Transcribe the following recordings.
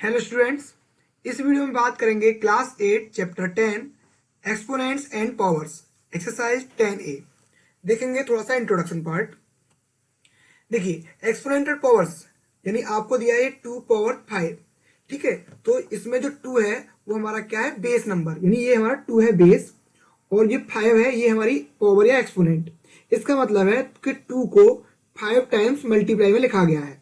Hello students, इस video में बात करेंगे class 8 chapter 10 exponents and powers exercise 10A। देखेंगे थोड़ा सा इंट्रोडक्शन पार्ट। देखिए एक्सपोनेंट पावर्स यानी आपको दिया है 2 पावर 5, ठीक है। तो इसमें जो 2 है वो हमारा क्या है, बेस नंबर, यानी ये हमारा 2 है बेस और ये 5 है, ये हमारी पावर या एक्सपोनेंट। इसका मतलब है कि 2 को 5 टाइम्स मल्टीप्लाई में लिखा गया है,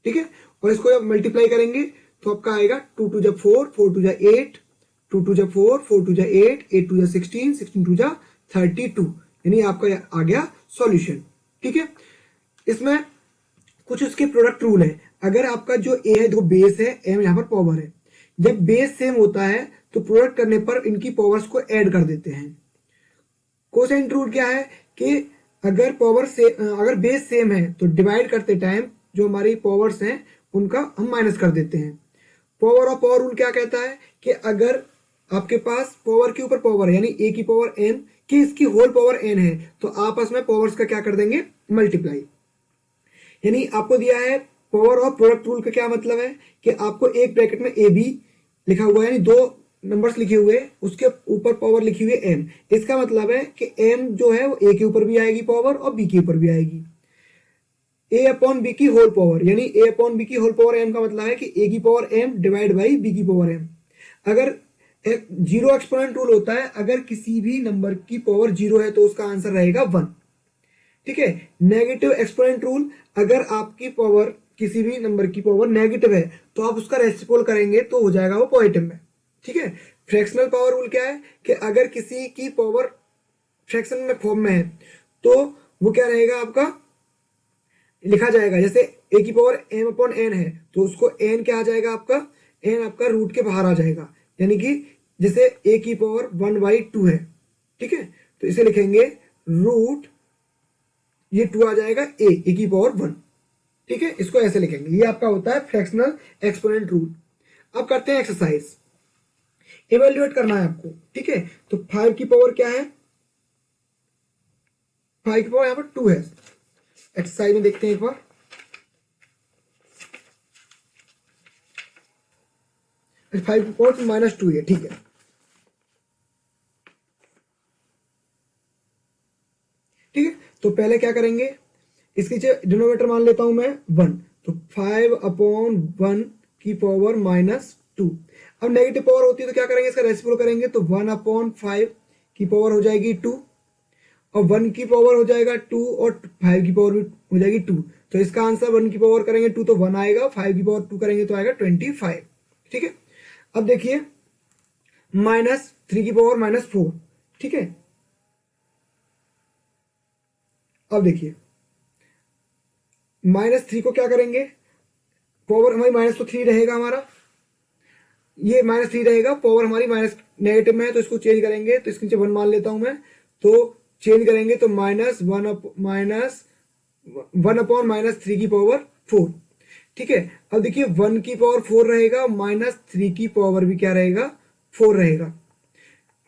ठीक है। और इसको जब मल्टीप्लाई करेंगे तो आपका आएगा 2 टू जा 4, 4 टू जा 8, 2 टू जा 4, 4 टू जा 8, 8 टू जा 16, 16 टू जा 32, यानी आपका आ गया सॉल्यूशन, ठीक है। इसमें कुछ उसके प्रोडक्ट रूल है। अगर आपका जो ए है देखो बेस है, एम यहाँ पर पावर है। जब बेस सेम होता है तो प्रोडक्ट करने पर इनकी पावर्स को ऐड कर देते हैं। कोसेंट रूल क्या है कि अगर बेस सेम है तो डिवाइड करते टाइम जो हमारी पावर्स हैं उनका हम माइनस कर देते हैं। पावर ऑफ पावर रूल क्या कहता है कि अगर आपके पास पावर के ऊपर पावर है, यानी ए की पावर एन की इसकी होल पावर एन है, तो आपस में पावर्स का क्या कर देंगे, मल्टीप्लाई। यानी आपको दिया है पावर ऑफ प्रोडक्ट रूल का क्या मतलब है कि आपको एक ब्रैकेट में ए बी लिखा हुआ है, यानी दो नंबर्स लिखे हुए, उसके ऊपर पावर लिखी हुई है एम। इसका मतलब है कि एम जो है वो ए के ऊपर भी आएगी पावर और बी के ऊपर भी आएगी। ए अपॉन बी की होल पावर, यानी ए अपॉन बी की होल पावर एम का मतलब है कि ए की power m divide by b की पावर एम। अगर एक जीरो एक्सपोनेंट रूल होता है, अगर किसी भी नंबर की पावर जीरो है तो उसका आंसर रहेगा 1, ठीक है। नेगेटिव एक्सपोनेंट रूल, अगर आपकी पावर किसी भी नंबर की पावर नेगेटिव है तो आप उसका रेसिप्रोकल करेंगे तो हो जाएगा वो पॉजिटिव में, ठीक है। फ्रैक्शनल पावर रूल क्या है कि अगर किसी की पावर फ्रैक्शन में फॉर्म में है तो वो क्या रहेगा, आपका लिखा जाएगा जैसे ए की पावर एम अपॉन एन है तो उसको एन क्या आ जाएगा, आपका एन आपका रूट के बाहर आ जाएगा, यानी कि जैसे ए की पावर 1/2 है, ठीक है। तो इसे लिखेंगे रूट, ये 2 आ जाएगा ए की पावर 1, ठीक है। इसको ऐसे लिखेंगे, ये आपका होता है फ्रैक्शनल एक्सपोनेंट रूल। अब करते हैं एक्सरसाइज, इवेल्युएट करना है आपको, ठीक है। तो 5 की पावर क्या है, 5 की पावर यहां पर 2 है। एक्सरसाइज में देखते हैं एक बार, 5 की पावर -2 है, ठीक है। ठीक है, तो पहले क्या करेंगे, इसके डिनोमिनेटर मान लेता हूं मैं 1, तो 5 अपॉन 1 की पावर -2। अब नेगेटिव पावर होती है तो क्या करेंगे, इसका रेसिप्रोकल करेंगे तो 1 अपॉन 5 की पावर हो जाएगी 2 और 1 की पावर हो जाएगा 2 और 5 की पावर भी हो जाएगी 2। तो इसका आंसर 1 की पावर करेंगे 2 तो 1 आएगा, 5 की पावर 2 करेंगे तो आएगा 25, ठीक है। अब देखिए -3 की पावर -4, ठीक है। अब देखिए -3 को क्या करेंगे, पावर हमारी -3 रहेगा, हमारा ये -3 रहेगा, पावर हमारी माइनस नेगेटिव में है तो इसको चेंज करेंगे, तो इसके नीचे 1 मान लेता हूं मैं, तो चेंज करेंगे तो -1 अपॉन -3 की पावर 4, ठीक है। अब देखिए 1 की पावर 4 रहेगा, -3 की पावर भी क्या रहेगा, 4 रहेगा।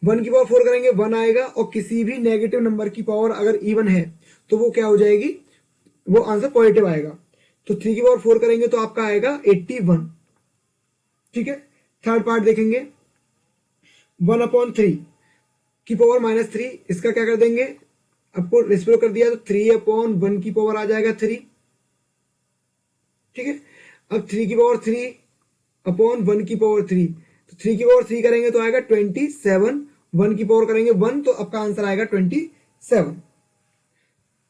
1 की पावर 4 करेंगे 1 आएगा, और किसी भी नेगेटिव नंबर की पावर अगर इवन है तो वो क्या हो जाएगी, वो आंसर पॉजिटिव आएगा। तो 3 की पावर 4 करेंगे तो आपका आएगा 81, ठीक है। थर्ड पार्ट देखेंगे, 1/3 की पावर -3, इसका क्या कर देंगे, आपको रेसिप्रोकल कर दिया तो 3/1 की पावर आ जाएगा 3, ठीक है। अब 3 की पावर 3/1 की पावर 3, तो 3 की पावर 3 करेंगे तो आएगा 27, 1 की पावर करेंगे 1 तो आपका आंसर आएगा 27।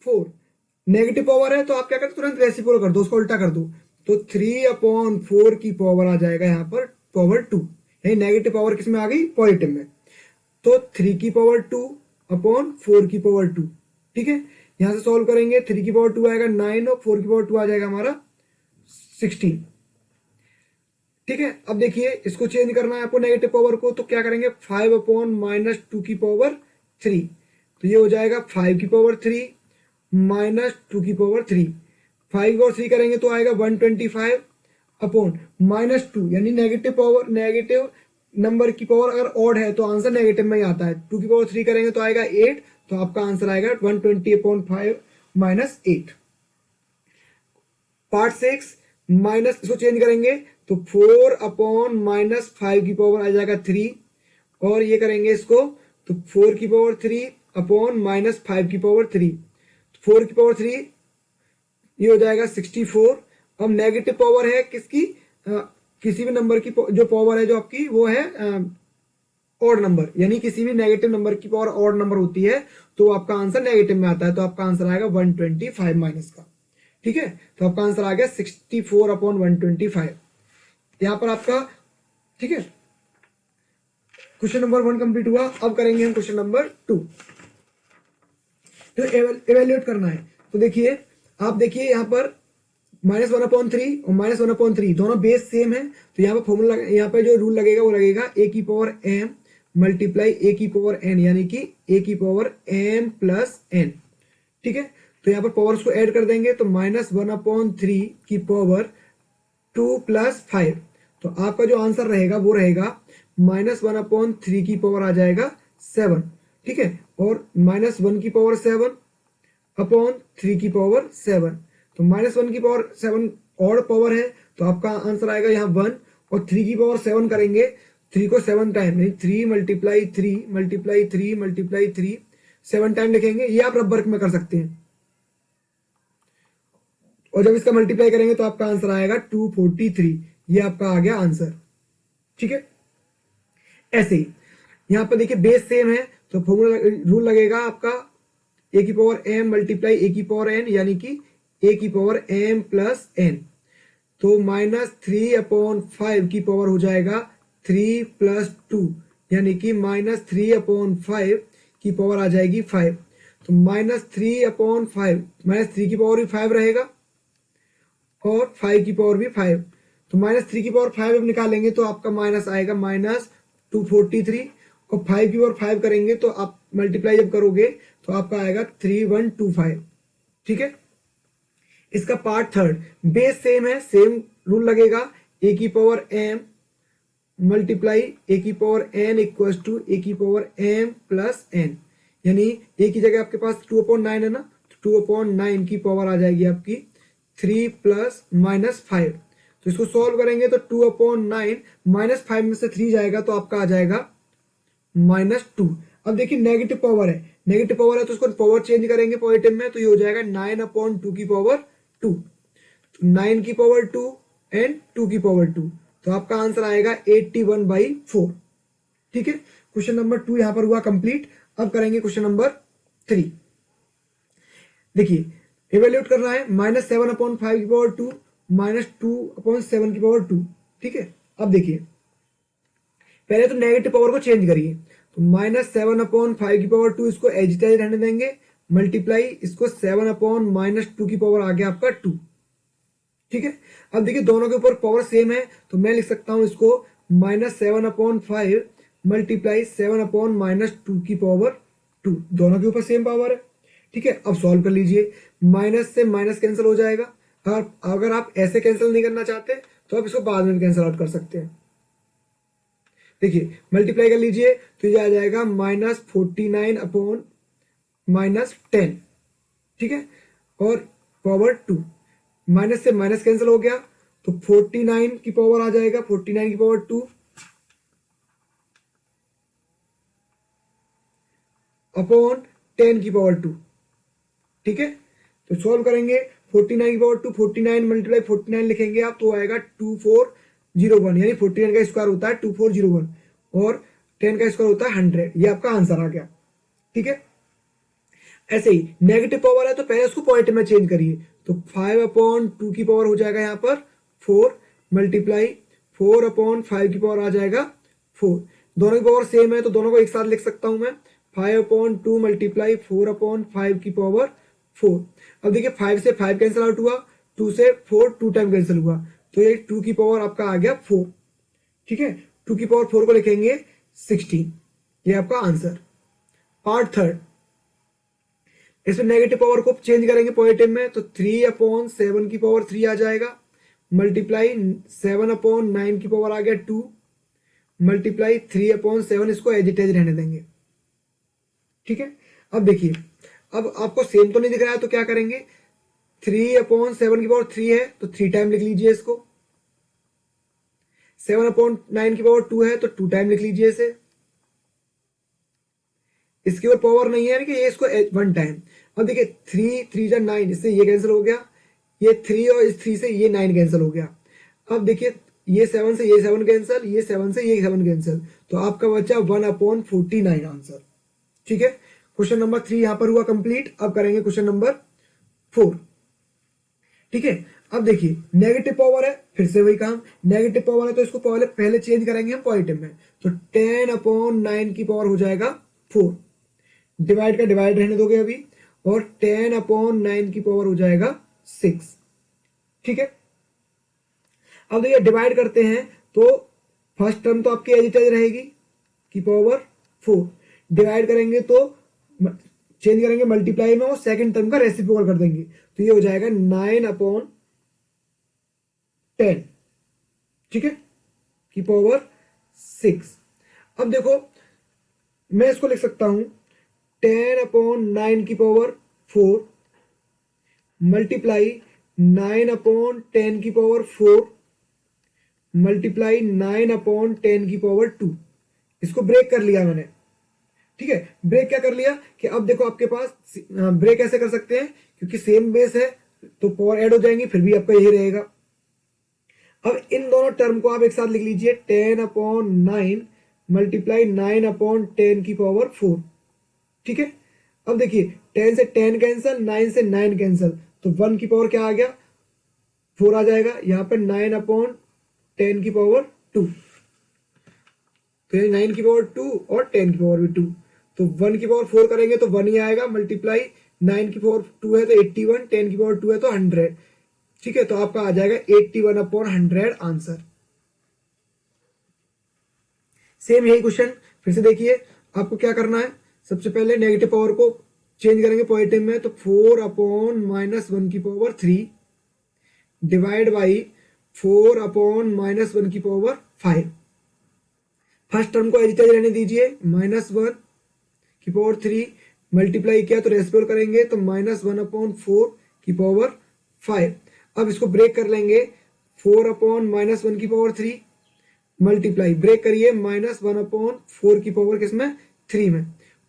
4 नेगेटिव पावर है तो आप क्या करते, तुरंत रेसिप्रोकल कर दो, उसको उल्टा कर दो, तो 3/4 की पावर आ जाएगा यहाँ पर पावर 2, यानी नेगेटिव पावर किसमें आ गई, पॉजिटिव में। तो 3 की पावर 2/4 की पावर 2, ठीक है। यहां से सॉल्व करेंगे, 3 की पावर 2 आएगा 9 और 4 की पावर 2 आ जाएगा हमारा 16, ठीक है। अब देखिए इसको चेंज करना है आपको नेगेटिव पावर को, तो क्या करेंगे 5/-2 की पावर 3, तो ये हो जाएगा 5 की पावर 3 -2 की पावर 3, 5 और 3 करेंगे तो आएगा 125 अपॉन -2, यानी नेगेटिव पावर, नेगेटिव नंबर की पावर अगर ऑड है तो आंसर नेगेटिव में ही आता है। 2 की पावर 3 करेंगे तो आएगा 8, तो आपका आंसर आएगा 120/5 -8। पार्ट 6, माइनस इसको चेंज करेंगे तो 4/-5 की पावर आ जाएगा 3, और ये करेंगे इसको तो 4/3/-5 की पावर 3, 4 की पावर 3 ये हो जाएगा 64। अब नेगेटिव पावर है किसकी, किसी भी नंबर की जो पावर है जो आपकी वो है ऑड नंबर, यानी किसी भी नेगेटिव नंबर की पावर ऑड नंबर होती है तो आपका आंसर नेगेटिव में आता है, तो आपका आंसर आएगा 125 माइनस का। ठीक है, तो आपका आंसर आ गया 64/125 यहां पर आपका। ठीक है, क्वेश्चन नंबर 1 कंप्लीट हुआ। अब करेंगे हम क्वेश्चन नंबर 2, तो एवेल्युएट करना है। तो देखिए, आप देखिए यहाँ पर -1/3 और -1/3 दोनों बेस सेम है, तो यहाँ पर फॉर्मूला, यहाँ पे जो रूल लगेगा वो लगेगा a की पावर m मल्टीप्लाई a की पावर n, यानी कि a की पावर m प्लस n। ठीक है, तो यहाँ पर पावर्स को ऐड कर देंगे तो -1/3 की पावर 2 + 5, तो आपका जो आंसर रहेगा वो रहेगा -1/3 की पावर आ जाएगा 7। ठीक है, और -1 की पावर 7/3 की पावर 7, तो -1 की पावर 7 ऑड पावर है, तो आपका आंसर आएगा यहाँ 1, और 3 की पावर 7 करेंगे, 3 को 7 टाइम, यानी 3 × 3 × 3 × 3 7 टाइम लिखेंगे, ये आप रब वर्क में कर सकते हैं, और जब इसका मल्टीप्लाई करेंगे तो आपका आंसर आएगा 243, ये आपका आ गया आंसर। ठीक है, ऐसे ही यहां पर देखिए बेस सेम है, तो फॉर्मूला रूल लगेगा आपका a की पावर m मल्टीप्लाई a की पावर n, यानी कि a की पावर m प्लस n, तो -3/5 की पावर हो जाएगा 3 + 2, यानी कि -3/5 की पावर आ जाएगी 5, तो -3/5, -3 की पावर भी 5 रहेगा और 5 की पावर भी 5, तो -3 की पावर 5 अब निकालेंगे तो आपका माइनस आएगा -243, और 5 की पावर 5 करेंगे तो आप मल्टीप्लाई जब करोगे तो आपका आएगा 3125। ठीक है, इसका पार्ट थर्ड, बेस सेम है, सेम रूल लगेगा, a की पावर m मल्टीप्लाई a की power n equals to a की पावर m प्लस n, यानी a की जगह आपके पास 2/9 है ना, तो 2/9 की पावर आ जाएगी आपकी 3 + -5, तो इसको सॉल्व करेंगे तो 2/9 -5 में से 3 जाएगा तो आपका आ जाएगा -2। अब देखिए नेगेटिव पावर है, नेगेटिव पावर है तो उसको पावर चेंज करेंगे पॉजिटिव में, तो ये हो जाएगा 9/2 की पावर 2, 9 की पावर 2 एंड 2 की पावर 2, तो आपका आंसर आएगा 81/4। ठीक है, क्वेश्चन नंबर 2 यहां पर हुआ कंप्लीट। अब करेंगे क्वेश्चन नंबर 3। देखिए, इवेल्यूएट करना है, -7/5 की पावर 2 -2/7 की पावर 2। ठीक है, अब देखिए पहले तो नेगेटिव पावर को चेंज करिए, तो -7/5 की पावर 2 इसको एज इट एज रहने देंगे, मल्टीप्लाई इसको 7/-2 की पावर आ गया आपका 2। ठीक है, अब देखिए दोनों के ऊपर पावर सेम है, तो मैं लिख सकता हूं इसको -7/5 मल्टीप्लाई 7/-2 की पावर 2, दोनों के ऊपर सेम पावर है। ठीक है, अब सॉल्व कर लीजिए, माइनस से माइनस कैंसिल हो जाएगा, अगर आप ऐसे कैंसिल नहीं करना चाहते तो आप इसको बाद में कैंसिल आउट कर सकते हैं। देखिए मल्टीप्लाई कर लीजिए तो ये आ जाएगा -49/-10। ठीक है, और पावर 2, माइनस से माइनस कैंसिल हो गया तो 49 की पावर आ जाएगा, 49 की पावर 2 अपॉन 10 की पावर 2। ठीक है, तो सॉल्व करेंगे, 49 की पावर 2, 49 मल्टीप्लाई 49 लिखेंगे आप तो आएगा 2401, यानी 49 का स्क्वायर होता है 2401 और 10 का स्क्वायर होता है 100, ये आपका आंसर आ गया। ठीक है, ऐसे ही नेगेटिव पावर है तो पहले उसको पॉजिटिव में चेंज करिए, तो 5/2 की पावर हो जाएगा यहाँ पर 4 मल्टीप्लाई 4/5 की पावर आ जाएगा 4, दोनों की पावर सेम है तो दोनों को एक साथ लिख सकता हूं मैं, 5/2 मल्टीप्लाई 4/5 की पावर 4। अब देखिए 5 से 5 कैंसिल आउट हुआ, 2 से 4 2 टाइम कैंसिल हुआ, तो ये 2 की पावर आपका आ गया 4। ठीक है, 2 की पावर 4 को लिखेंगे 16, ये आपका आंसर। पार्ट थर्ड, इसमें नेगेटिव पावर को चेंज करेंगे पॉजिटिव में, तो 3/7 की पावर 3 आ जाएगा, मल्टीप्लाई 7/9 की पावर आ गया 2 मल्टीप्लाई 3/7, इसको एज इट एज रहने देंगे। ठीक है, अब देखिए, अब आपको सेम तो नहीं दिख रहा है तो क्या करेंगे, 3/7 है तो 3 टाइम लिख लीजिए इसको। 7/9 है तो 2 टाइम लिख लीजिए इसे। इसके ऊपर पावर नहीं है कि ये इसको 1 टाइम। अब देखिए 3×3 = 9, इससे ये कैंसिल हो गया, ये 3 और इस 3 से ये 9 कैंसिल हो गया। अब देखिए ये 7 से ये 7 कैंसिल, ये 7 से ये 7 कैंसिल, तो आपका बचा 1/49 आंसर। ठीक है, क्वेश्चन नंबर 3 यहां पर हुआ कंप्लीट। अब करेंगे क्वेश्चन नंबर 4। ठीक है, अब देखिए नेगेटिव पावर है, फिर से वही काम, नेगेटिव पावर है तो इसको पहले चेंज करेंगे हम पॉजिटिव में, तो 10/9 की पावर हो जाएगा 4। डिवाइड का डिवाइड रहने दोगे अभी, और 10/9 की पावर हो जाएगा 6। ठीक है, अब देखिए डिवाइड करते हैं तो फर्स्ट टर्म तो आपकी एज इट एज रहेगी की पावर 4, डिवाइड करेंगे तो चेंज करेंगे मल्टीप्लाई में और सेकंड टर्म का रेसिप्रोकल कर देंगे, तो ये हो जाएगा 9/10। ठीक है, की पावर 6। अब देखो मैं इसको लिख सकता हूं 10/9 की पावर 4 मल्टीप्लाई 9/10 की पावर 4 मल्टीप्लाई 9/10 की पावर 2। इसको ब्रेक कर लिया मैंने। ठीक है, ब्रेक क्या कर लिया कि अब देखो आपके पास ब्रेक ऐसे कर सकते हैं क्योंकि सेम बेस है तो पावर ऐड हो जाएंगी, फिर भी आपका यही रहेगा। अब इन दोनों टर्म को आप एक साथ लिख लीजिए 10/9 मल्टीप्लाई 9/10 की पावर 4। ठीक है, अब देखिए 10 से 10 कैंसिल, 9 से 9 कैंसिल, तो 1 की पावर क्या आ गया 4 आ जाएगा, यहां पर 9/10 की पावर 2, तो ये 9 की पावर 2 और 10 की पावर भी 2, तो 1 की पावर 4 करेंगे तो 1 ही आएगा, मल्टीप्लाई 9 की पावर 2 है तो 81, 10 की पावर 2 है तो 100। ठीक है, तो आपका आ जाएगा 81/100 आंसर। सेम यही क्वेश्चन फिर से देखिए, आपको क्या करना है, सबसे पहले नेगेटिव पावर को चेंज करेंगे पॉजिटिव में, तो 4/-1 की पावर 3 डिवाइड बाई 4/-1 की पावर 5। फर्स्ट टर्म को एज इट एज रहने दीजिए, -1 की पावर 3 मल्टीप्लाई किया तो रेसिप्रोकल करेंगे तो -1/4 की पावर 5। अब इसको ब्रेक कर लेंगे, 4/-1 की पावर 3 मल्टीप्लाई ब्रेक करिए -1/4 की पावर किसमें 3 में,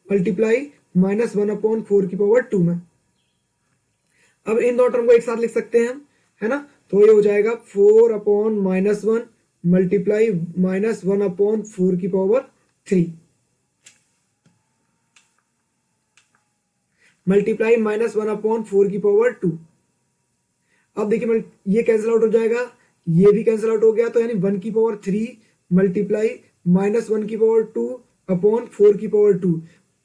मल्टीप्लाई -1/4 की पावर 2 में। अब इन दो टर्म को एक साथ लिख सकते हैं हम, है ना, तो ये हो जाएगा 4/-1 मल्टीप्लाई -1/4 की पावर 3 मल्टीप्लाई -1/4 की पावर 2। अब देखिए ये कैंसिल आउट हो जाएगा, ये भी कैंसिल आउट हो गया, तो यानी 1 की पावर 3 मल्टीप्लाई -1 की पावर 2/4 की पावर 2।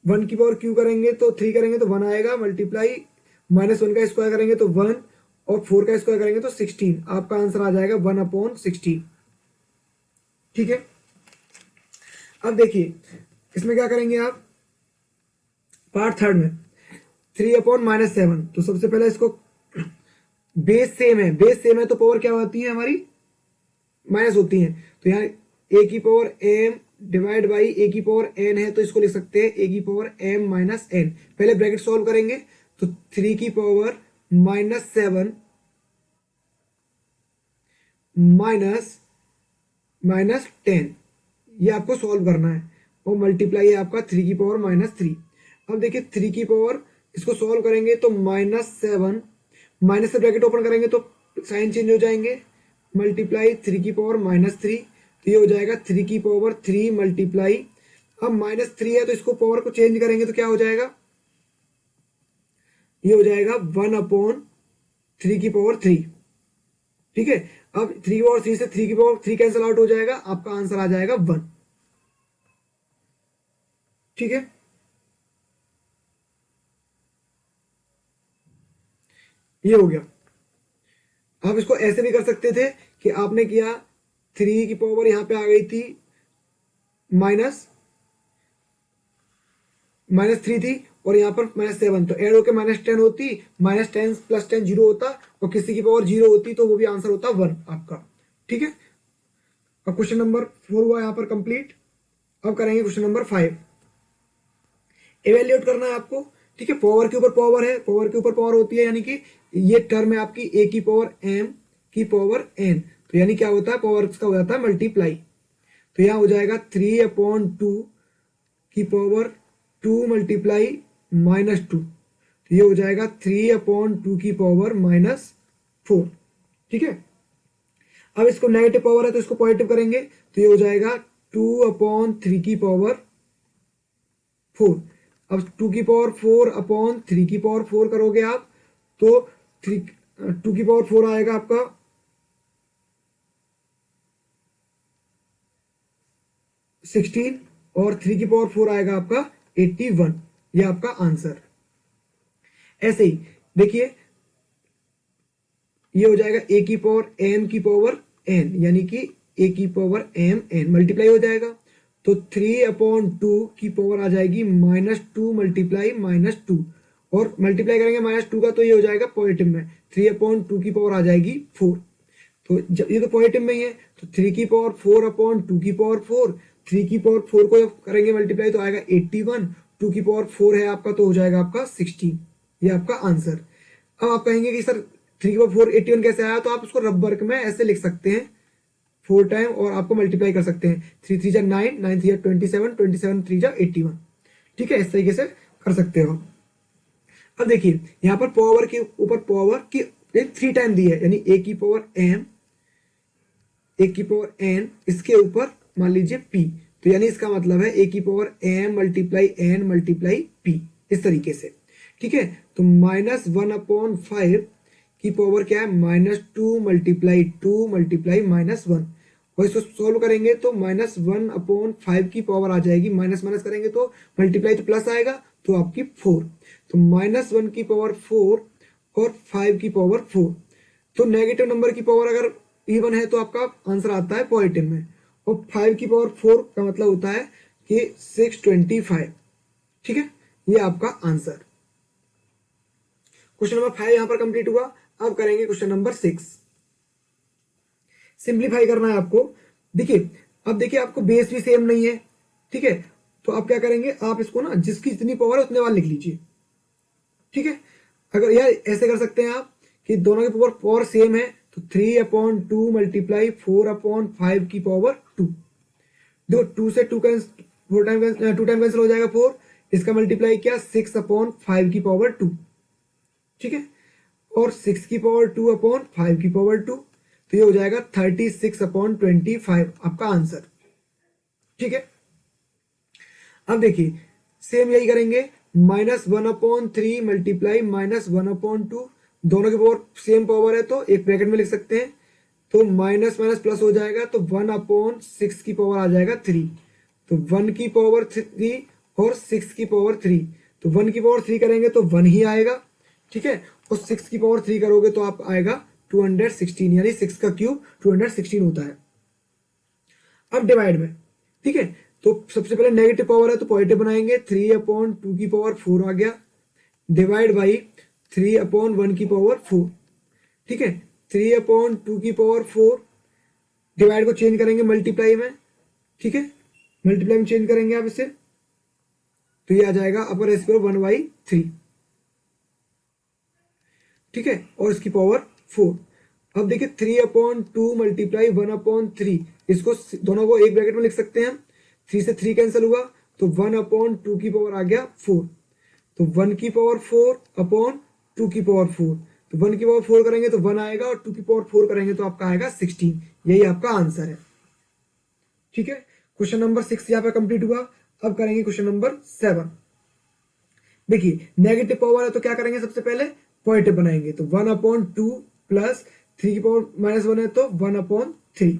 1 की पावर क्यू करेंगे तो 3 करेंगे तो 1 आएगा, मल्टीप्लाई -1 का स्क्वायर करेंगे तो 1 और 4 का स्क्वायर करेंगे तो 16। आपका आंसर आ जाएगा 1/16। ठीक है, अब देखिए इसमें क्या करेंगे आप, पार्ट थर्ड में 3/-7, तो सबसे पहले इसको बेस सेम है, बेस सेम है तो पावर क्या होती है हमारी माइनस होती है, तो यहाँ a की power m divide by a की पावर n है तो इसको लिख सकते हैं a की पावर m माइनस n। पहले ब्रैकेट सॉल्व करेंगे तो 3 की पावर -7 माइनस 10, ये आपको सॉल्व करना है, और मल्टीप्लाई है आपका 3 की पावर -3। अब देखिए 3 की पावर इसको सॉल्व करेंगे तो -7 माइनस से ब्रैकेट ओपन करेंगे तो साइन चेंज हो जाएंगे, मल्टीप्लाई 3 की पावर -3, तो ये हो जाएगा 3 की पावर 3 मल्टीप्लाई, अब -3 है तो इसको पावर को चेंज करेंगे तो क्या हो जाएगा, ये हो जाएगा 1/3 की पावर 3। ठीक है, अब 3 की पावर 3 से 3 की पावर 3 कैंसिल आउट हो जाएगा, आपका आंसर आ जाएगा 1। ठीक है, ये हो गया। आप इसको ऐसे भी कर सकते थे कि आपने किया 3 की पावर यहां पे आ गई थी -3 थी और यहाँ पर -7, तो ऐड होकर -10 होती, -10 + 10 0 होता, और किसी की पावर 0 होती तो वो भी आंसर होता 1 आपका। ठीक है, अब क्वेश्चन नंबर 4 हुआ यहाँ पर कंप्लीट। अब करेंगे क्वेश्चन नंबर 5। इवेल्युएट करना है आपको। ठीक है, पावर के ऊपर पावर है, पावर के ऊपर पावर होती है, यानी कि ये टर्म है आपकी a की पावर m की पावर n, तो यानी क्या होता है, पावर्स का हो जाता है मल्टीप्लाई। तो यहाँ हो जाएगा 3/2 की पावर 2 मल्टीप्लाई -2, तो ये हो जाएगा 3/2 की पावर -4। ठीक है, अब इसको नेगेटिव पावर है तो इसको पॉजिटिव करेंगे, तो ये हो जाएगा 2/3 की पावर 4। अब 2 की पावर 4/3 की पावर 4 करोगे आप तो 2 की पावर 4 आएगा आपका 16 और 3 की पावर 4 आएगा आपका 81। ये आपका आंसर। ऐसे ही देखिए ये हो जाएगा a की पावर m की पावर n, यानी कि a की पावर m n मल्टीप्लाई हो जाएगा, तो 3/2 की पावर आ जाएगी -2 मल्टीप्लाई -2, और मल्टीप्लाई करेंगे -2 का तो ये हो जाएगा पॉजिटिव में, 3/2 की पावर आ जाएगी 4। तो जब ये तो पॉजिटिव में ही है तो 3 की पावर 4/2 की पावर 4, 3 की पावर 4 को करेंगे मल्टीप्लाई तो आएगा 81, 2 की पावर 4 है आपका तो हो जाएगा आपका 16। ये आपका आंसर। अब आप कहेंगे कि सर 3 की पावर 4 81 कैसे आया, तो आप उसको रब वर्क में ऐसे लिख सकते हैं 4 टाइम और आपको मल्टीप्लाई कर सकते हैं, 3 3 जा 9, 9 3 जा 27, 27 3 जा 81। ठीक है, इस तरीके से कर सकते हो। अब देखिए यहाँ पर पावर के ऊपर पावर की 3 टाइम दी है, यानी a की पावर m, a की पावर n, इसके ऊपर मान लीजिए p, तो यानी इसका मतलब है a की power m multiply n multiply p, इस तरीके से। ठीक है, तो -1/5 की पावर क्या है, -2 मल्टीप्लाई 2 मल्टीप्लाई -1, और इसको सोल्व करेंगे तो -1/5 की पावर आ जाएगी, माइनस माइनस करेंगे तो मल्टीप्लाई तो प्लस आएगा तो आपकी 4, तो -1 की पावर 4 और 5 की पावर 4। तो नेगेटिव नंबर की पावर अगर इवन है तो आपका आंसर आता है पॉजिटिव में, और 5 की पावर 4 का मतलब होता है कि 625। ठीक है, ये आपका आंसर। क्वेश्चन नंबर 5 यहां पर कंप्लीट हुआ। अब करेंगे क्वेश्चन नंबर 6। सिंप्लीफाई करना है आपको। देखिए अब देखिए आपको बेस भी सेम नहीं है, ठीक है, तो आप क्या करेंगे, आप इसको ना जिसकी जितनी पावर है उतने बार लिख लीजिए। ठीक है, अगर यार ऐसे कर सकते हैं आप कि दोनों की पावर सेम है तो 3/2 मल्टीप्लाई 4/5 की पावर 2। देखो 2 से 2 4 टाइम 2 टाइम कैंसिल हो जाएगा 4, इसका मल्टीप्लाई क्या 6/5 की पावर 2। ठीक है, और 6 की पावर 2/5 की पावर 2, तो ये हो जाएगा 36/25 आपका आंसर। ठीक है, अब देखिए सेम यही करेंगे, -1/3 मल्टीप्लाई -1/2, दोनों की पावर सेम पावर है तो एक ब्रैकेट में लिख सकते हैं, तो माइनस माइनस प्लस हो जाएगा तो 1/6 की पावर आ जाएगा 3, तो 1 की पावर 3 और 6 की पावर 3, तो 1 की पावर 3 करेंगे तो 1 ही आएगा। ठीक है, और 6 की पावर 3 करोगे तो आप आएगा 216, यानी 6 का क्यूब 216 होता है। अब डिवाइड में, ठीक है, तो सबसे पहले नेगेटिव पावर है तो पॉजिटिव बनाएंगे, 3/2 की पावर 4 आ गया, डिवाइड बाई 3/1 की पावर 4। ठीक है, 3/2 की पावर 4, डिवाइड को चेंज करेंगे मल्टीप्लाई में। ठीक है, मल्टीप्लाई में चेंज करेंगे आप इसे तो ये आ जाएगा अपर स्क्वायर 1/3। ठीक है, और इसकी पावर 4। अब देखिए 3/2 मल्टीप्लाई 1/3, इसको दोनों को एक ब्रैकेट में लिख सकते हैं, 3 से 3 कैंसिल हुआ तो 1/2 की पावर आ गया 4, तो 1 की पावर 4/2 की पावर 4, तो 1 की पावर 4 करेंगे तो 1 आएगा और 2 की पावर 4 करेंगे तो आपका आएगा 16। यही आपका आंसर है। ठीक है, क्वेश्चन नंबर 6 यहाँ पे कंप्लीट हुआ। अब करेंगे क्वेश्चन नंबर 7। देखिए नेगेटिव पावर है तो क्या करेंगे, सबसे पहले पॉजिटिव बनाएंगे, तो 1/2 प्लस 3 की पावर -1 है तो 1/3,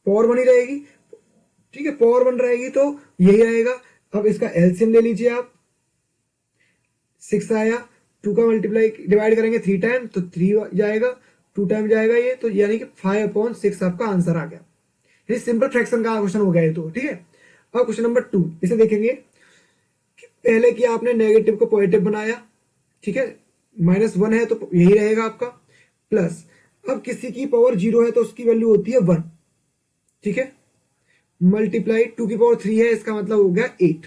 पावर 1 ही रहेगी। ठीक है, पावर 1 रहेगी तो यही आएगा। अब इसका एलसीएम ले लीजिए आप, 6 आया, 2 का मल्टीप्लाई डिवाइड करेंगे 3 टाइम तो 3 जाएगा, 2 टाइम जाएगा ये, तो यानी कि 5/6 आपका आंसर आ गया। ये सिंपल फ्रैक्शन का क्वेश्चन हो गया ये तो। ठीक है, अब क्वेश्चन नंबर 2, इसे देखेंगे कि पहले कि आपने नेगेटिव को पॉजिटिव बनाया, ठीक है, -1 है तो यही रहेगा आपका, प्लस अब किसी की पावर 0 है तो उसकी वैल्यू होती है 1। ठीक है, मल्टीप्लाई 2 की पावर 3 है, इसका मतलब हो गया 8।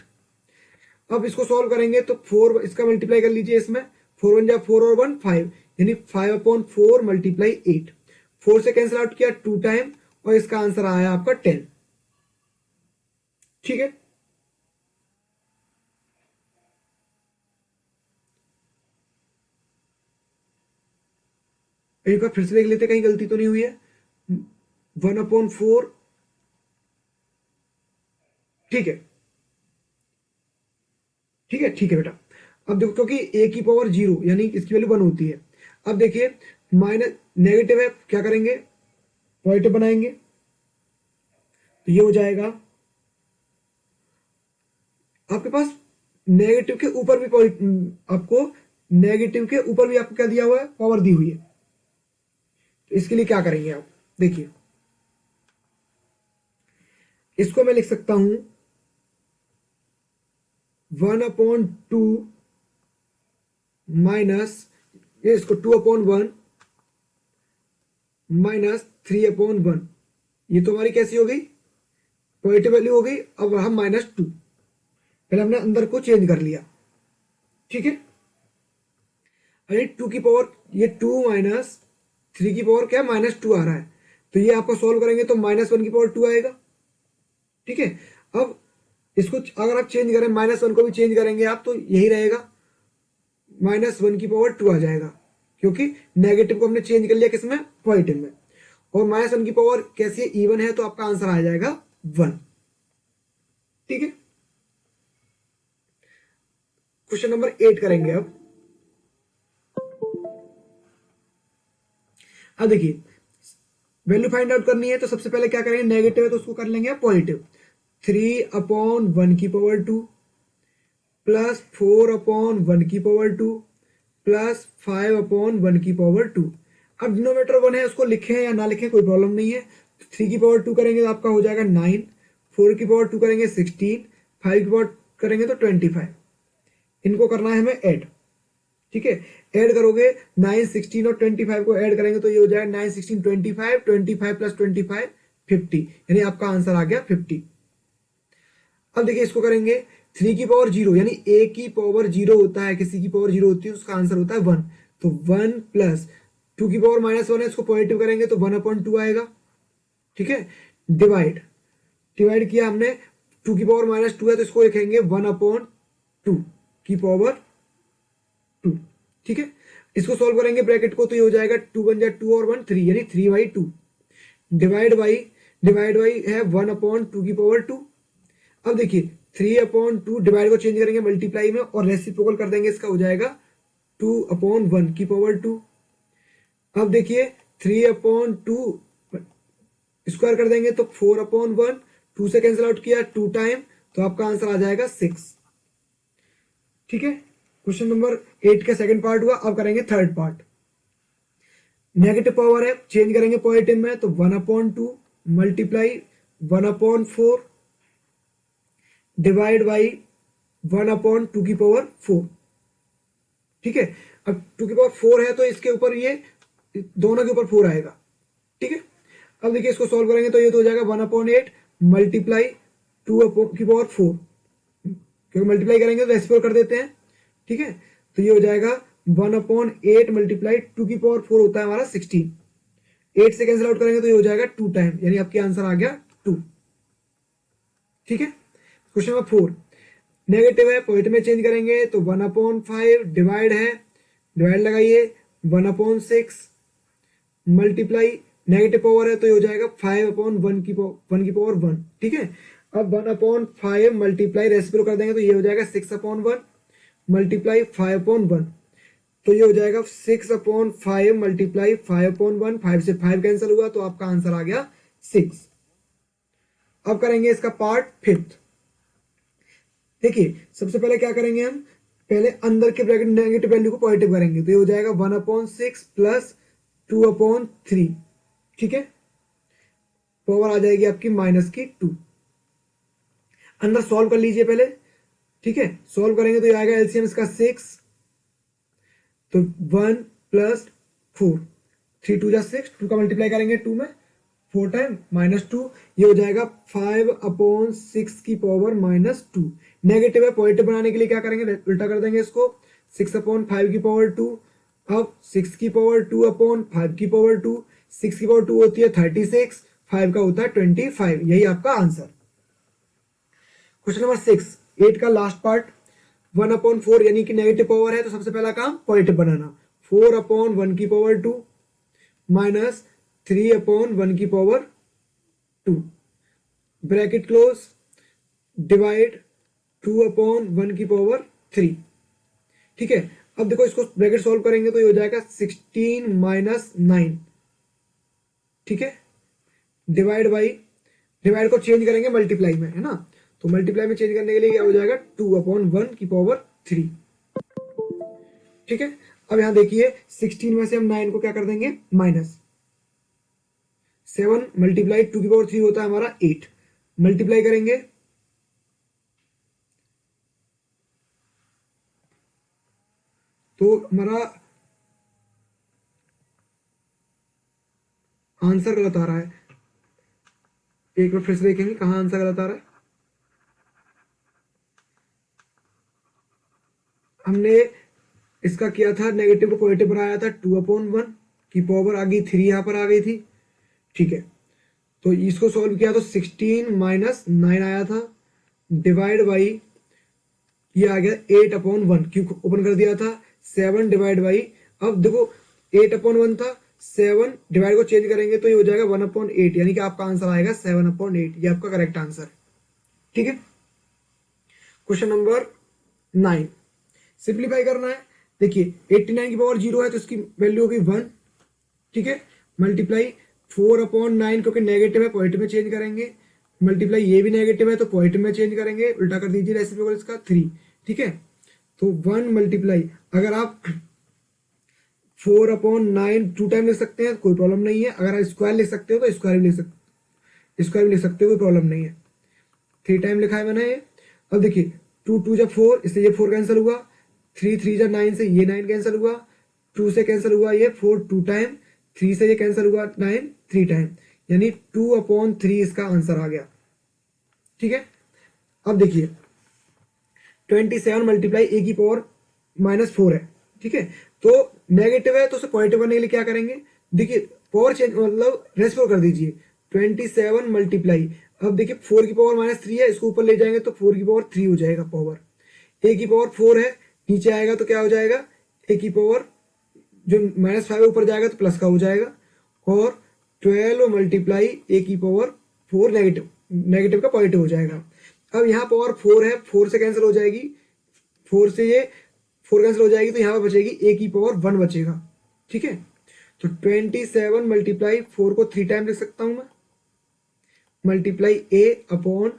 अब इसको सॉल्व करेंगे तो 4, इसका मल्टीप्लाई कर लीजिए इसमें, 4 1 जा 4 और 1 5, यानी 5/4 मल्टीप्लाई 8, 4 से कैंसिल आउट किया 2 टाइम और इसका आंसर आया आपका 10। ठीक है, एक बार फिर से देख लेते कहीं गलती तो नहीं हुई है। 1/4, ठीक है ठीक है ठीक है बेटा। अब देखो क्योंकि a की पावर 0 यानी इसकी वैल्यू 1 होती है। अब देखिए माइनस नेगेटिव है, क्या करेंगे, पॉजिटिव बनाएंगे, तो ये हो जाएगा आपके पास नेगेटिव के ऊपर भी आपको नेगेटिव के ऊपर भी आपको क्या दिया हुआ है, पावर दी हुई है। तो इसके लिए क्या करेंगे आप, देखिए इसको मैं लिख सकता हूं 1/2 माइनस ये इसको 2/1 माइनस 3/1। ये तो हमारी कैसी हो गई, पॉजिटिव वैल्यू हो गई। अब हम -2, पहले हमने अंदर को चेंज कर लिया। ठीक है, अरे 2 की पावर ये 2 माइनस 3 की पावर क्या -2 आ रहा है, तो ये आपको सॉल्व करेंगे तो -1 की पावर 2 आएगा। ठीक है, अब इसको अगर आप चेंज करें -1 को भी चेंज करेंगे आप तो यही रहेगा, -1 की पावर 2 आ जाएगा, क्योंकि नेगेटिव को हमने चेंज कर लिया किसमें, पॉजिटिव में। और -1 की पावर कैसी है, इवन है, तो आपका आंसर आ जाएगा 1। ठीक है, क्वेश्चन नंबर 8 करेंगे अब देखिए वैल्यू फाइंड आउट करनी है, तो सबसे पहले क्या करेंगे, नेगेटिव है तो उसको कर लेंगे पॉजिटिव। 3/1 की पावर 2 प्लस 4/1 की पावर 2 प्लस 5/1 की पावर 2। अब डिनोमिनेटर 1 है, उसको लिखें या ना लिखें कोई प्रॉब्लम नहीं है। 3 की पावर 2 करेंगे तो आपका हो जाएगा 9, 4 की पावर 2 करेंगे 16, 5 की पावर करेंगे तो 25। इनको करना है हमें ऐड। ठीक है, ऐड करोगे 9, 16 और 25 को ऐड करेंगे तो ये हो जाएगा 9, 16, 25, 25 प्लस 25 50, यानी आपका आंसर आ गया 50। अब देखिए इसको करेंगे 3 की पावर 0 यानी a की पावर 0 होता है, किसी की पावर 0 होती है उसका आंसर होता है 1, तो 1 प्लस 2 की पावर -1 है, इसको पॉजिटिव करेंगे तो 1/2 आएगा। ठीक है, डिवाइड डिवाइड किया हमने, 2 की पावर -2 है तो इसको लिखेंगे 1/2 की पावर 2। ठीक है, इसको सॉल्व करेंगे ब्रैकेट को तो ये हो जाएगा 2 बन जाए 2 और 1 3 यानी 3/2 डिवाइड बाई है 1/2 की पावर 2। अब देखिए 3/2 डिवाइड को चेंज करेंगे मल्टीप्लाई में और रेसिप्रोकल कर देंगे, इसका हो जाएगा 2/1 की पावर 2। अब देखिए 3/2 स्क्वायर कर देंगे तो 4/1, 2 से कैंसिल आउट किया 2 टाइम, तो आपका आंसर आ जाएगा 6। ठीक है, क्वेश्चन नंबर 8 का सेकंड पार्ट हुआ। अब करेंगे थर्ड पार्ट। नेगेटिव पावर है, चेंज करेंगे पॉजिटिव में तो 1/2 मल्टीप्लाई 1/4 डिवाइड बाई 1/2 की पावर 4। ठीक है, अब 2 की पावर 4 है तो इसके ऊपर ये दोनों के ऊपर 4 आएगा। ठीक है, अब देखिए इसको सॉल्व करेंगे तो ये तो हो जाएगा 1/8 मल्टीप्लाई 2 की पावर 4, क्योंकि मल्टीप्लाई करेंगे तो रेसिप्रोकल कर देते हैं। ठीक है, तो ये हो जाएगा 1/8 मल्टीप्लाई 2 की पावर 4 होता है हमारा 16, 8 से कैंसिल आउट करेंगे तो ये हो जाएगा 2 टाइम, यानी आपके आंसर आ गया 2। ठीक है, क्वेश्चन नंबर 4 नेगेटिव है, पॉजिटिव में चेंज करेंगे तो 1/5 डिवाइड है, डिवाइड लगाइए 1/6 मल्टीप्लाई नेगेटिव पावर है तो ये हो जाएगा 5/1 की पावर 1। ठीक है, अब 1/5 मल्टीप्लाई रेसिप्रोकल कर देंगे तो ये हो जाएगा 6/1 मल्टीप्लाई 5/1, तो ये हो जाएगा 6/5 मल्टीप्लाई 5/1, 5 से 5 कैंसिल हुआ तो आपका आंसर आ गया 6। अब करेंगे इसका पार्ट फिफ्थ। देखिए सबसे पहले क्या करेंगे, हम पहले अंदर के ब्रैकेट नेगेटिव वैल्यू को पॉजिटिव करेंगे तो ये हो जाएगा 1/6 प्लस 2/3। ठीक है, पावर आ जाएगी आपकी -2। अंदर सॉल्व कर लीजिए पहले। ठीक है, सॉल्व करेंगे तो ये आएगा एलसीएम इसका 6, तो 1 प्लस 4, 3 2 जा 6, 2 का मल्टीप्लाई करेंगे 2 में 4 टाइम -2, ये हो जाएगा 5/6 की पावर -2। नेगेटिव है, पॉजिटिव बनाने के लिए क्या करेंगे, उल्टा कर देंगे इसको, 6/5 की पावर 2 अब 6 की पावर 2 अपॉन 5 की पावर 2, 6 की पावर 2 होती है 36, 5 का होता है 25, यही आपका आंसर। क्वेश्चन नंबर 6, 8 का लास्ट पार्ट, 1 अपॉन 4 यानी कि नेगेटिव पावर है तो सबसे पहला काम पॉजिटिव बनाना, 4 अपॉन 1 की पावर 2 माइनस 3 अपॉन 1 की power 2, bracket close, divide 2 upon 1 की पावर 3। ठीक है, अब देखो इसको ब्रैकेट सॉल्व करेंगे तो ये हो जाएगा 16 माइनस 9। ठीक है, डिवाइड बाई, डिवाइड को चेंज करेंगे मल्टीप्लाई में, है ना, तो मल्टीप्लाई में चेंज करने के लिए क्या हो जाएगा 2 अपॉन 1 की पावर 3। ठीक है, अब यहां देखिए 16 में से हम 9 को क्या कर देंगे माइनस, 7 मल्टीप्लाई 2 की पावर 3 होता है हमारा 8, मल्टीप्लाई करेंगे तो हमारा आंसर गलत आ रहा है। एक बार फिर से देखेंगे कहां आंसर गलत आ रहा है। हमने इसका किया था नेगेटिव को पॉजिटिव बनाया था, 2 अपॉन 1 की पावर आ गई 3 यहां पर आ गई थी। ठीक है, तो इसको सॉल्व किया तो 16 माइनस 9 आया था, डिवाइड बाई ये आ गया 8 अपॉन 1, क्यों ओपन कर दिया था, 7 डिवाइड बाई, अब देखो 8 अपॉन 1 था, 7 डिवाइड को चेंज करेंगे तो ये हो जाएगा 1 अपॉन 8, यानी कि आपका आंसर आएगा 7 अपॉन 8, ये आपका करेक्ट आंसर। ठीक है, क्वेश्चन नंबर 9, सिंप्लीफाई करना है। देखिए 89 की पावर 0 है तो इसकी वैल्यू होगी 1। ठीक है, मल्टीप्लाई 4 अपॉन 9, क्योंकि नेगेटिव है पॉजिटिव में चेंज करेंगे, मल्टीप्लाई ये भी नेगेटिव है तो पॉजिटिव में चेंज करेंगे, उल्टा कर दीजिए रेसिप्रोकल इसका 3। ठीक है, तो 1 मल्टीप्लाई, अगर आप 4 अपॉन 9 2 टाइम लिख सकते हैं कोई प्रॉब्लम नहीं है, अगर आप स्क्वायर लिख सकते हो तो स्क्वायर भी लिख सकते, स्क्वायर भी लिख सकते हो कोई प्रॉब्लम नहीं है। 3 टाइम लिखा है मैंने ये। अब देखिए 2 2 जब 4, इससे ये 4 कैंसिल हुआ, 3 3 जब 9 से ये 9 कैंसिल हुआ, 2 से कैंसिल हुआ ये 4 2 टाइम, 3 से ये कैंसिल हुआ 9 3 टाइम, यानी 2 अपॉन 3 इसका आंसर आ गया। ठीक है, अब देखिए 27 मल्टीप्लाई ए की पावर माइनस 4 है। ठीक है, तो नेगेटिव है तो उसे पॉजिटिव करने के लिए क्या करेंगे, देखिए पावर चेंज मतलब रेसिप्रो कर दीजिए, 27 मल्टीप्लाई, अब देखिए 4 की पावर माइनस 3 है, इसको ऊपर ले जाएंगे तो 4 की पावर 3 हो जाएगा पावर, ए की पावर 4 है, नीचे आएगा तो क्या हो जाएगा, ए की पावर जो माइनस 5 ऊपर जाएगा तो प्लस का हो जाएगा, और 12 मल्टीप्लाई ए की पावर 4 नेगेटिव, नेगेटिव का पॉजिटिव हो जाएगा। अब यहाँ पावर 4 है, 4 से कैंसिल हो जाएगी, 4 से ये 4 कैंसिल हो जाएगी तो यहाँ पर बचेगी ए की पावर 1 बचेगा। ठीक है, तो 27 मल्टीप्लाई 4 को 3 टाइम लिख सकता हूं मैं, मल्टीप्लाई ए अपॉन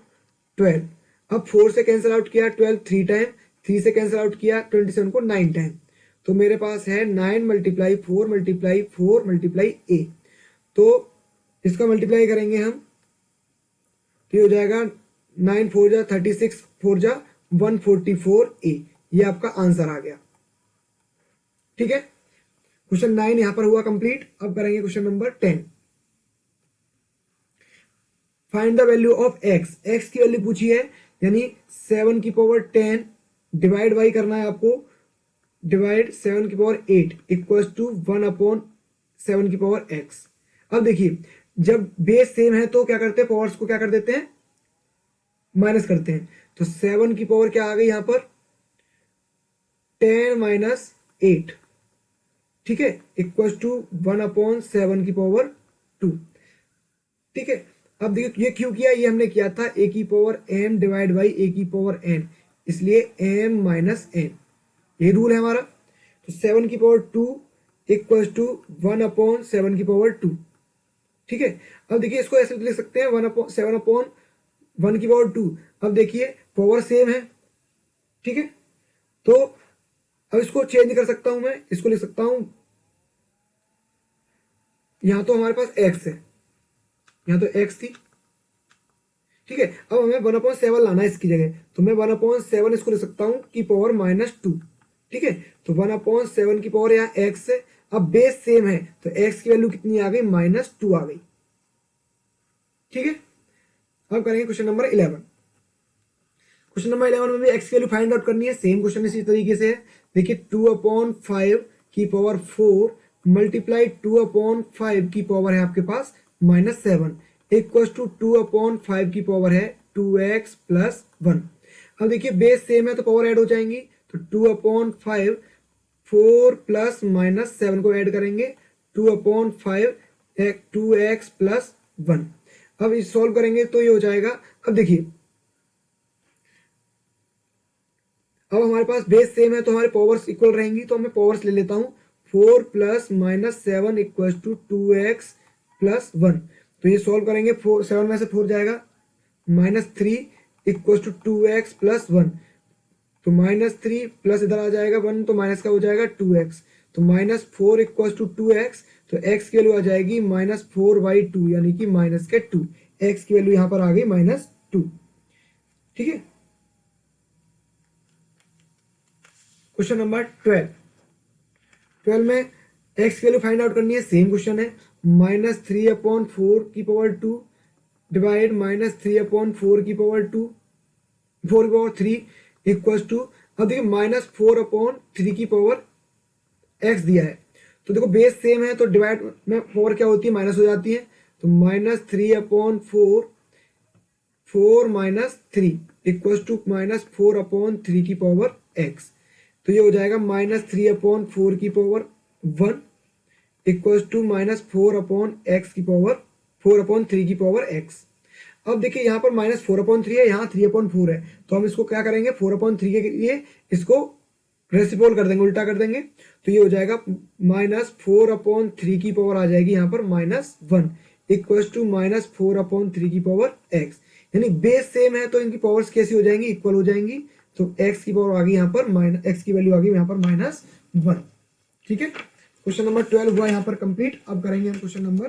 12, अब 4 से कैंसिल आउट किया 12 3 टाइम, 3 से कैंसिल आउट किया 27 को 9 टाइम, तो मेरे पास है 9 मल्टीप्लाई 4 मल्टीप्लाई 4 मल्टीप्लाई ए, तो इसका मल्टीप्लाई करेंगे हम तो ये हो जाएगा 9 4 जा 36, 4 जा 144 ए, ये आपका आंसर आ गया। ठीक है, क्वेश्चन 9 यहां पर हुआ कंप्लीट। अब करेंगे question number 10, find the value of x, x की वैल्यू पूछी है, यानी 7 की पावर 10 डिवाइड बाई करना है आपको, डिवाइड 7 की पावर 8 इक्वल टू 1 अपॉन 7 की पावर एक्स। अब देखिए जब बेस सेम है तो क्या करते हैं, पावर्स को क्या कर देते हैं माइनस करते हैं, तो 7 की पावर क्या आ गई यहां पर 10 माइनस 8, ठीक है, इक्वल टू 1 अपॉन 7 की पावर 2। ठीक है, अब देखिए ये क्यों किया, ये हमने किया था ए की पावर m डिवाइड बाई ए की पावर n, इसलिए m माइनस n, ये रूल है हमारा। तो 7 की पावर 2 इक्वल टू 1 अपॉन 7 की पावर 2। ठीक है, अब देखिए इसको ऐसे लिख सकते हैं 7 अपॉन 1 की पावर 2। अब देखिए पावर सेम है, ठीक है, तो अब इसको चेंज कर सकता हूं मैं, इसको लिख सकता हूं, यहां तो हमारे पास x है, यहां तो x थी। ठीक है, अब हमें 1/7 लाना है इसकी जगह, तो मैं 1/7 इसको लिख सकता हूं की पावर -2। ठीक है, तो 1/7 की पावर यहाँ x है, अब बेस सेम है तो x की वैल्यू कितनी आ गई -2 आ गई। ठीक है, अब करेंगे क्वेश्चन नंबर 11। क्वेश्चन नंबर 11 में भी x की वैल्यू फाइंड आउट करनी है, सेम क्वेश्चन इसी तरीके से है। देखिए 2/5 की पावर 4 मल्टीप्लाई 2/5 की पावर है आपके पास -7 इक्वल टू 2/5 की पावर है 2x प्लस 1। अब देखिए बेस सेम है तो पावर ऐड हो जाएंगी, तो 2/5 4 प्लस -7 को ऐड करेंगे 2/5 2x प्लस 1। अब इस सॉल्व करेंगे तो ये हो जाएगा। अब देखिए अब हमारे पास बेस सेम है तो हमारे पावर्स इक्वल रहेंगी, तो मैं पावर्स ले लेता हूँ 4 plus -7 equal to 2x plus 1। तो ये सॉल्व करेंगे 7 में से 4 जाएगा -3 इक्वल टू 2x प्लस 1। तो -3 प्लस इधर आ जाएगा 1 तो माइनस का हो जाएगा 2x। तो -4 इक्वल टू 2x, तो x की वैल्यू आ जाएगी -4/2 यानी कि -2। x की वैल्यू यहां पर आ गई -2। ठीक है। क्वेश्चन नंबर 12 में x की वैल्यू फाइंड आउट करनी है। सेम क्वेश्चन है, -3/4 की पावर 2 डिवाइड -3/4 की पावर 2 4 की पावर 3 इक्वल टू, अब देखिए -4/3 की पावर x दिया है। तो देखो बेस सेम है तो डिवाइड में पावर क्या होती है, माइनस हो जाती है। तो -3/4 4 -3 इक्वल टू -4/3 की पावर x। तो ये हो जाएगा -3/4 की पावर 1 इक्वल टू -4/x की पावर 4/3 की पावर x। अब देखिए यहाँ पर -4/3 है, यहाँ 3/4 है, तो हम इसको क्या करेंगे 4/3 के लिए इसको रेसिप्रोकल कर देंगे, उल्टा कर देंगे। तो ये हो जाएगा -4/3 की पावर आ जाएगी यहाँ पर -1 इक्वल टू -4/3 की पावर x। यानी बेस सेम है तो इनकी पावर्स कैसी हो जाएंगी, इक्वल हो जाएंगी। तो x की पावर आ गई यहाँ पर x की वैल्यू आ गई यहाँ पर -1। ठीक है। क्वेश्चन नंबर 12 हुआ यहाँ पर कंप्लीट। अब करेंगे हम क्वेश्चन नंबर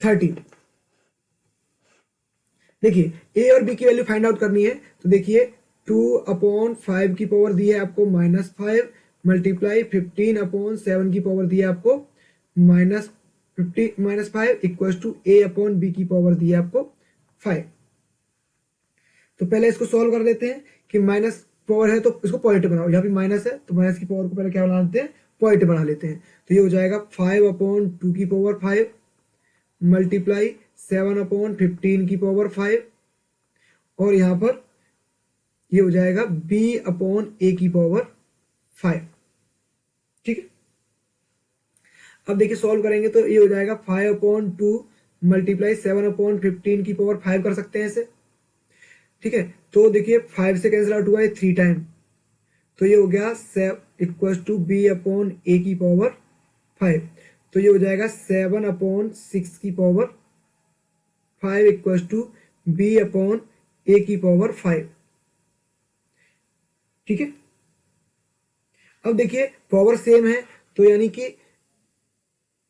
13। देखिए a और b की वैल्यू फाइंड आउट करनी है। तो देखिए 2/5 की पावर दी है आपको -5 मल्टीप्लाई 15/7 की पावर दी है आपको -5 इक्वल टू a/b की पावर दी है आपको 5। तो पहले इसको सॉल्व कर लेते हैं कि माइनस पावर है तो इसको पॉजिटिव बनाओ, यहाँ पे माइनस है तो माइनस की पावर को पहले क्या बना लेते हैं, पॉजिटिव बना लेते हैं। तो ये हो जाएगा 5/2 की पावर 5 मल्टीप्लाई 7/15 की पावर 5 और यहाँ पर ये हो जाएगा b/a की पावर 5। ठीक है। अब देखिए सॉल्व करेंगे तो ये हो जाएगा 5/2 मल्टीप्लाई 7/15 की पावर 5 कर सकते हैं इसे। ठीक है। तो देखिए 5 से कैंसिल आउट हुआ है 3 टाइम, तो ये हो गया इक्वल टू b/a की पावर 5। तो ये हो जाएगा 7/6 की पावर 5 इक्वल टू b/a की पावर 5। ठीक है। अब देखिए पावर सेम है तो यानी कि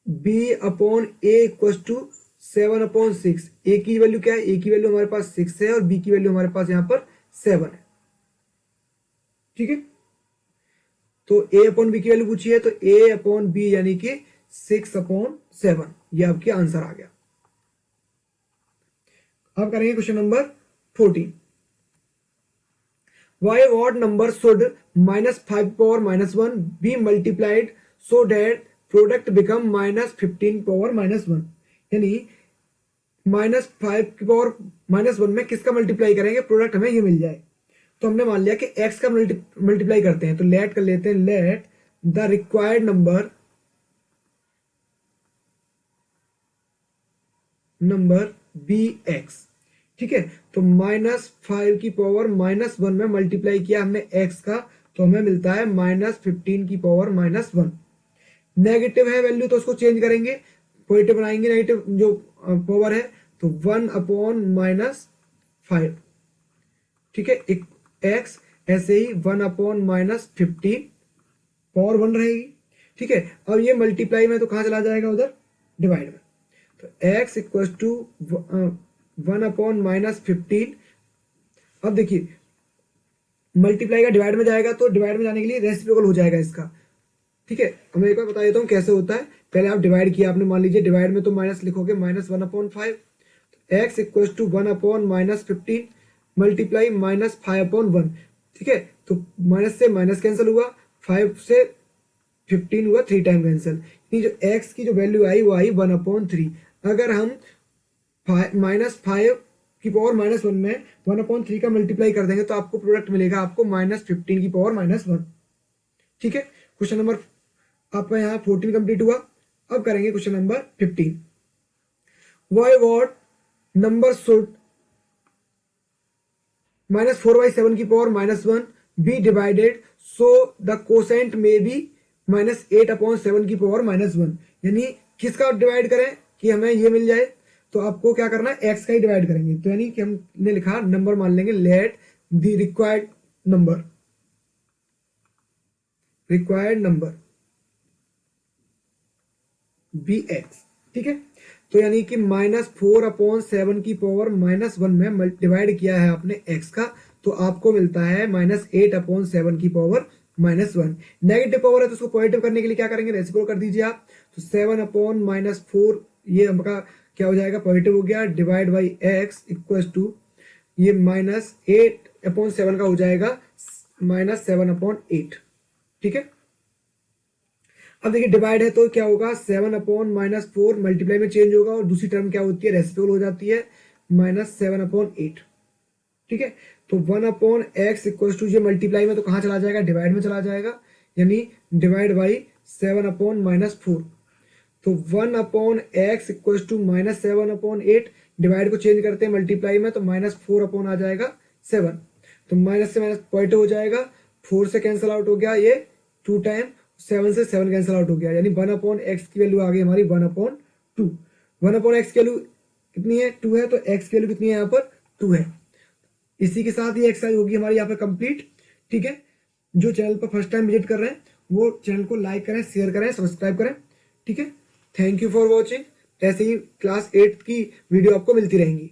b/a इक्वल टू 7/6। a की वैल्यू क्या है, a की वैल्यू हमारे पास 6 है और b की वैल्यू हमारे पास यहां पर 7 है। ठीक है। तो a/b की वैल्यू पूछी है तो a/b यानी कि 6/7, ये आपके आंसर आ गया। अब करेंगे question number 14। Why odd number should -5/-1 be multiplied so that product become -15/-1? यानी -5 की पावर -1 में किसका मल्टीप्लाई करेंगे प्रोडक्ट हमें ये मिल जाए। तो हमने मान लिया कि x का मल्टीप्लाई करते हैं, तो लेट कर लेते हैं, let the required number be x। ठीक है। तो -5 की पावर -1 में मल्टीप्लाई किया हमने x का, तो हमें मिलता है -15 की पावर -1। नेगेटिव है वैल्यू तो उसको चेंज करेंगे, पॉजिटिव बनाएंगे नेगेटिव जो पावर है, तो 1/-5। ठीक है। x ऐसे ही 1/-15 पावर 1 रहेगी। ठीक है। अब ये मल्टीप्लाई में तो कहां चला जाएगा, उधर डिवाइड में। तो x इक्वल टू 1/-15। अब देखिए मल्टीप्लाई का डिवाइड में जाएगा तो डिवाइड में जाने के लिए रेसिप्रोकल हो जाएगा इसका। ठीक है। अब मैं एक बार बता देता हूँ कैसे होता है। पहले आप डिवाइड किया आपने, मान लीजिए डिवाइड में तो माइनस लिखोगे -1/5। तो x इक्वल टू 1/-15 मल्टीप्लाई -5/1। ठीक है। तो माइनस से माइनस कैंसिल हुआ, 5 से 15 हुआ 3 टाइम कैंसिल, ये जो x की जो वैल्यू आई वो आई 1/3। अगर हम -5 की पावर -1 में 1/3 का मल्टीप्लाई कर देंगे तो आपको प्रोडक्ट मिलेगा आपको -15 की पावर -1। ठीक है, क्वेश्चन नंबर आपका यहाँ 14 कंप्लीट हुआ। अब करेंगे question number 15। By what number should -4/7 की power -1 be divided so the quotient may be -8/7 की पावर -1। यानी किसका डिवाइड करें कि हमें ये मिल जाए, तो आपको क्या करना है, एक्स का ही डिवाइड करेंगे। तो यानी कि हमने लिखा नंबर मान लेंगे, let the required number be x. ठीक है, तो यानी कि -4/7 की पावर -1 में डिवाइड किया है आपने एक्स का, तो आपको मिलता है -8/7 की पावर -1। नेगेटिव पावर है तो उसको पॉजिटिव करने के लिए क्या करेंगे, रेसिप्रोकल कर दीजिए आप। तो 7/-4 ये हमका क्या हो जाएगा, पॉजिटिव हो गया, divide by x equal to ये -8/7 का हो जाएगा -7/8। ठीक है, अब देखिए डिवाइड है तो क्या होगा, 7/-4 मल्टीप्लाई में चेंज होगा और दूसरी टर्म क्या होती है, रेसिप्रोकल हो जाती है, -7/8। ठीक है, तो 1/x इक्वल टू ये मल्टीप्लाई में तो कहां चला जाएगा, डिवाइड में चला जाएगा, यानी डिवाइड बाई 7/-4। तो 1/x इक्वल टू -7/8, डिवाइड को चेंज करते हैं मल्टीप्लाई में तो -4 आ जाएगा 7। तो माइनस से माइनस पॉजिटिव हो जाएगा, 4 से कैंसिल आउट हो गया, ये 2 टाइम 7 से 7 कैंसिल आउट हो गया, यानी 1/x की वैल्यू आ गई हमारी 1/2। 1/x की वैल्यू कितनी है, 2 है, तो x की वैल्यू कितनी है यहाँ पर, 2 है। इसी के साथ ही एक्सरसाइज होगी हमारी यहाँ पर कंप्लीट। ठीक है, जो चैनल पर फर्स्ट टाइम विजिट कर रहे हैं वो चैनल को लाइक करें, शेयर करें, सब्सक्राइब करें। ठीक है, थैंक यू फॉर वॉचिंग। ऐसे ही क्लास 8 की वीडियो आपको मिलती रहेंगी।